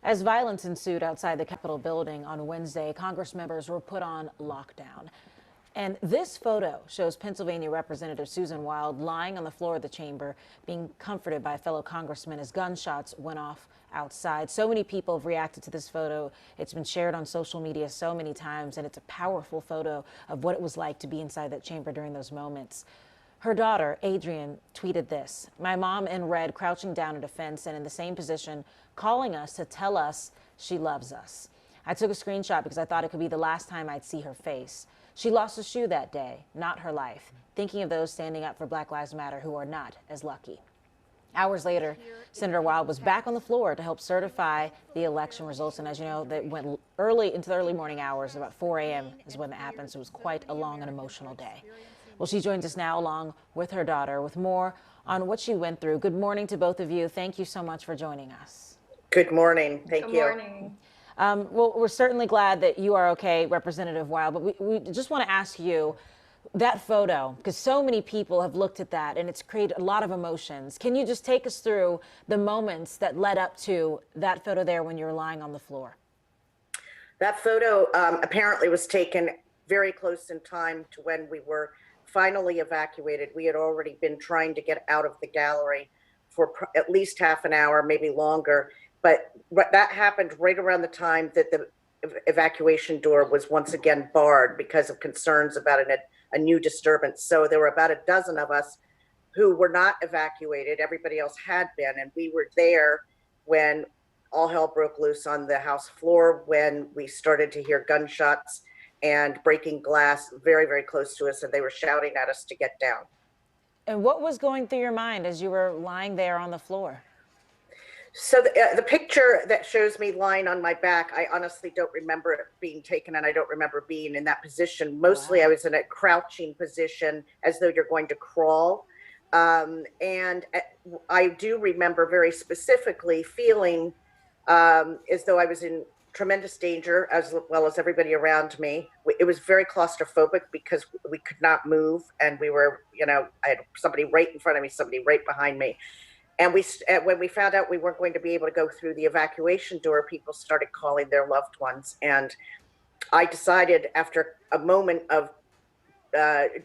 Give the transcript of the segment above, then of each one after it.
As violence ensued outside the Capitol building on Wednesday, Congress members were put on lockdown. And this photo shows Pennsylvania Representative Susan Wild lying on the floor of the chamber, being comforted by a fellow congressman as gunshots went off outside. So many people have reacted to this photo. It's been shared on social media so many times, and it's a powerful photo of what it was like to be inside that chamber during those moments. Her daughter, Adrienne, tweeted this: "My mom in red, crouching down at a fence and in the same position, calling us to tell us she loves us. I took a screenshot because I thought it could be the last time I'd see her face. She lost a shoe that day, not her life. Thinking of those standing up for Black Lives Matter who are not as lucky." Hours later, Senator Wild was back on the floor to help certify the election results. And as you know, that went early into the early morning hours. About 4 a.m. is when that happened. So it was quite a long and emotional day. Well, she joins us now along with her daughter with more on what she went through. Good morning to both of you. Thank you so much for joining us. Good morning. Thank you. Good morning. Well, we're certainly glad that you are okay, Representative Wild, but we just want to ask you, that photo, because so many people have looked at that and it's created a lot of emotions. Can you just take us through the moments that led up to that photo there when you were lying on the floor? That photo apparently was taken very close in time to when we were finally evacuated. We had already been trying to get out of the gallery for at least half an hour, maybe longer. But that happened right around the time that the evacuation door was once again barred because of concerns about a new disturbance. So there were about a dozen of us who were not evacuated. Everybody else had been, and we were there when all hell broke loose on the House floor, when we started to hear gunshots and breaking glass very, very close to us, and they were shouting at us to get down. And what was going through your mind as you were lying there on the floor? So the picture that shows me lying on my back, I honestly don't remember it being taken, and I don't remember being in that position. Mostly I was in a crouching position as though you're going to crawl. And I do remember very specifically feeling as though I was in tremendous danger, as well as everybody around me. It was very claustrophobic because we could not move, and we were, I had somebody right in front of me, somebody right behind me. And when we found out we weren't going to be able to go through the evacuation door, people started calling their loved ones. And I decided, after a moment of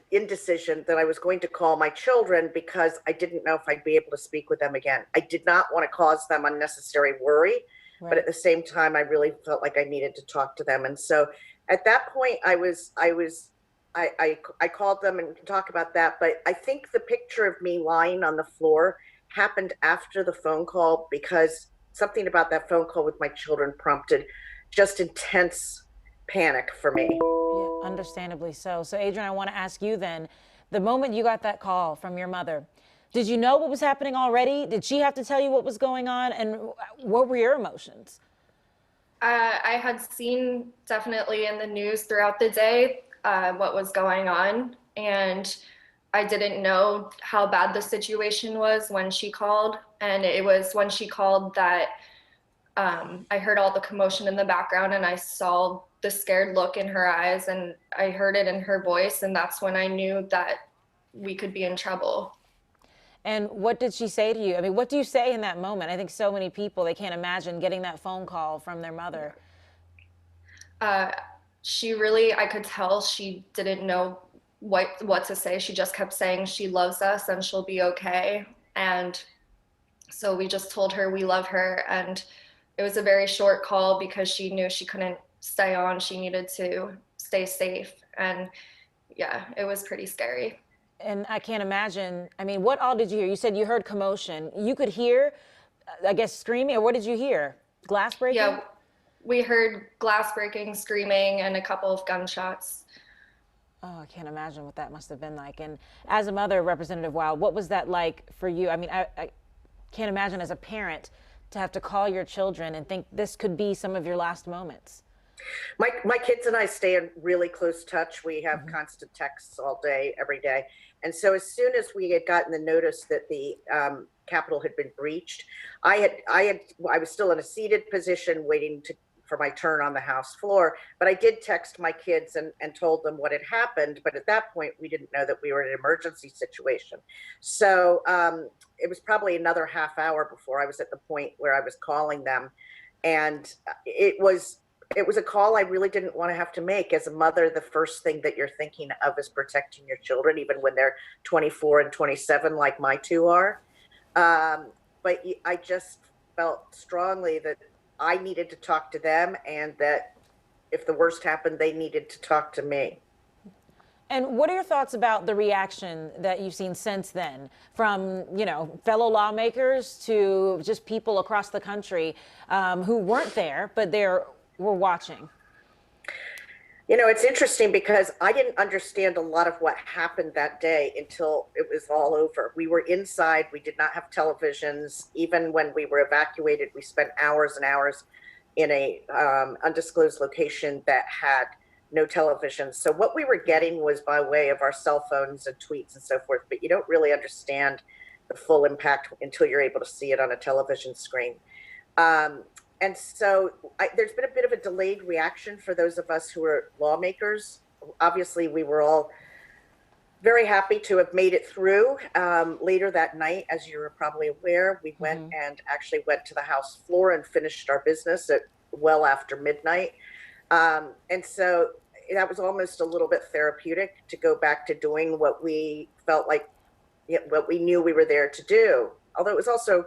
indecision, that I was going to call my children because I didn't know if I'd be able to speak with them again. I did not want to cause them unnecessary worry, right. But at the same time, I really felt like I needed to talk to them. And so at that point, I called them and talk about that. But I think the picture of me lying on the floor happened after the phone call, because something about that phone call with my children prompted just intense panic for me. Yeah, understandably so. So Adrienne, I want to ask you then, the moment you got that call from your mother, did you know what was happening already? Did she have to tell you what was going on? And what were your emotions? I had seen definitely in the news throughout the day what was going on, and I didn't know how bad the situation was when she called. And it was when she called that I heard all the commotion in the background, and I saw the scared look in her eyes, and I heard it in her voice. And that's when I knew that we could be in trouble. And what did she say to you? I mean, what do you say in that moment? I think so many people, they can't imagine getting that phone call from their mother. She really, I could tell she didn't know what to say. She just kept saying she loves us and she'll be okay. And so we just told her we love her. And it was a very short call because she knew she couldn't stay on. She needed to stay safe. And yeah, it was pretty scary. And I can't imagine, I mean, what all did you hear? You said you heard commotion. You could hear, I guess, screaming, or what did you hear? Glass breaking? Yeah, we heard glass breaking, screaming, and a couple of gunshots. Oh, I can't imagine what that must have been like. And as a mother, Representative Wild, what was that like for you? I mean, I can't imagine as a parent to have to call your children and think this could be some of your last moments. My kids and I stay in really close touch. We have constant texts all day, every day. And so as soon as we had gotten the notice that the Capitol had been breached, I was still in a seated position waiting for my turn on the House floor, but I did text my kids and told them what had happened. But at that point, we didn't know that we were in an emergency situation. So it was probably another half hour before I was at the point where I was calling them. And it was a call I really didn't want to have to make. As a mother, the first thing that you're thinking of is protecting your children, even when they're 24 and 27, like my two are. But I just felt strongly that I needed to talk to them, and that if the worst happened, they needed to talk to me. And what are your thoughts about the reaction that you've seen since then from, fellow lawmakers to just people across the country who weren't there, but were watching? It's interesting because I didn't understand a lot of what happened that day until it was all over. We were inside. We did not have televisions. Even when we were evacuated, we spent hours and hours in a undisclosed location that had no television. So what we were getting was by way of our cell phones and tweets and so forth, but you don't really understand the full impact until you're able to see it on a television screen. And so there's been a bit of a delayed reaction for those of us who are lawmakers. Obviously, we were all very happy to have made it through. Later that night, as you're probably aware, we went and actually went to the House floor and finished our business at well after midnight. And so that was almost a little bit therapeutic to go back to doing what we felt like, what we knew we were there to do. Although it was also,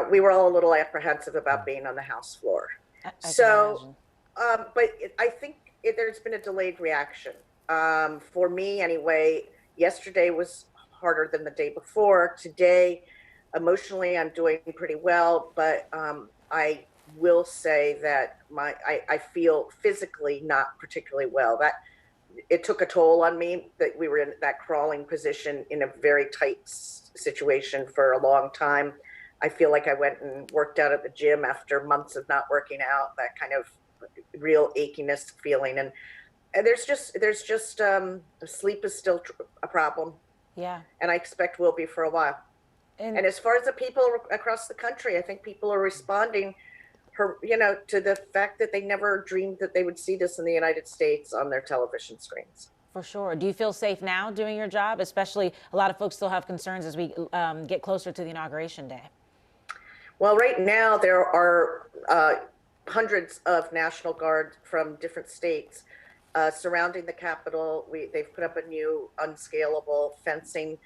we were all a little apprehensive about being on the House floor. I think there's been a delayed reaction. For me anyway, yesterday was harder than the day before. Today, emotionally, I'm doing pretty well, but I will say that I feel physically not particularly well. That it took a toll on me, that we were in that crawling position in a very tight situation for a long time. I feel like I went and worked out at the gym after months of not working out, that kind of real achiness feeling. And there's just sleep is still a problem. Yeah. And I expect will be for a while. And as far as the people across the country, I think people are responding to the fact that they never dreamed that they would see this in the United States on their television screens. For sure. Do you feel safe now doing your job? Especially a lot of folks still have concerns as we get closer to the inauguration day. Well, right now there are hundreds of National Guard from different states surrounding the Capitol. They've put up a new unscalable fencing.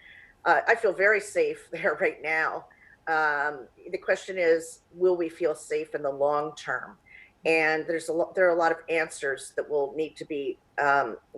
I feel very safe there right now. The question is, will we feel safe in the long term? And there are a lot of answers that will need to be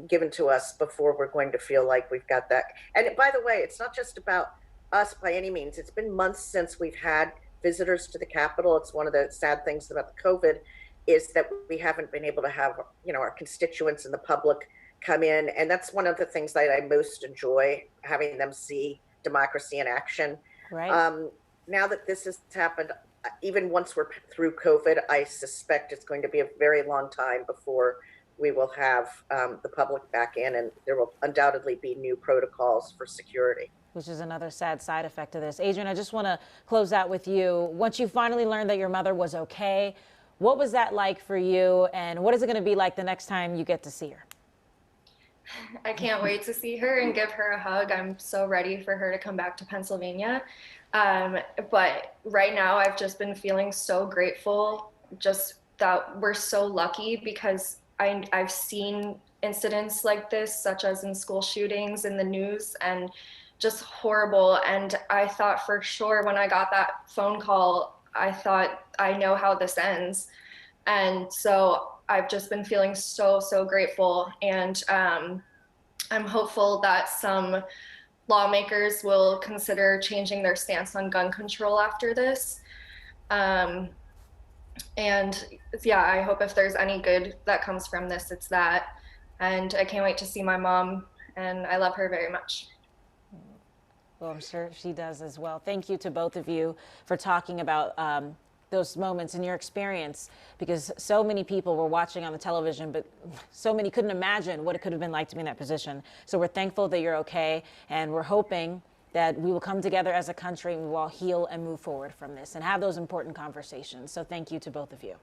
given to us before we're going to feel like we've got that. And by the way, it's not just about us by any means. It's been months since we've had visitors to the Capitol. It's one of the sad things about the COVID is that we haven't been able to have, our constituents and the public come in. And that's one of the things that I most enjoy, having them see democracy in action. Right. Now that this has happened, even once we're through COVID, I suspect it's going to be a very long time before we will have the public back in, and there will undoubtedly be new protocols for security. Which is another sad side effect of this. Adrian, I just want to close out with you. Once you finally learned that your mother was okay, what was that like for you, and what is it going to be like the next time you get to see her? I can't wait to see her and give her a hug. I'm so ready for her to come back to Pennsylvania. But right now I've just been feeling so grateful, just that we're so lucky, because I've seen incidents like this, such as in school shootings in the news, and just horrible. And I thought for sure when I got that phone call, I thought, I know how this ends. And so I've just been feeling so, so grateful. And I'm hopeful that some lawmakers will consider changing their stance on gun control after this. And yeah, I hope if there's any good that comes from this, it's that. And I can't wait to see my mom, and I love her very much. Well, I'm sure she does as well. Thank you to both of you for talking about those moments in your experience, because so many people were watching on the television, but so many couldn't imagine what it could have been like to be in that position. So we're thankful that you're okay, and we're hoping that we will come together as a country and we will all heal and move forward from this and have those important conversations. So thank you to both of you.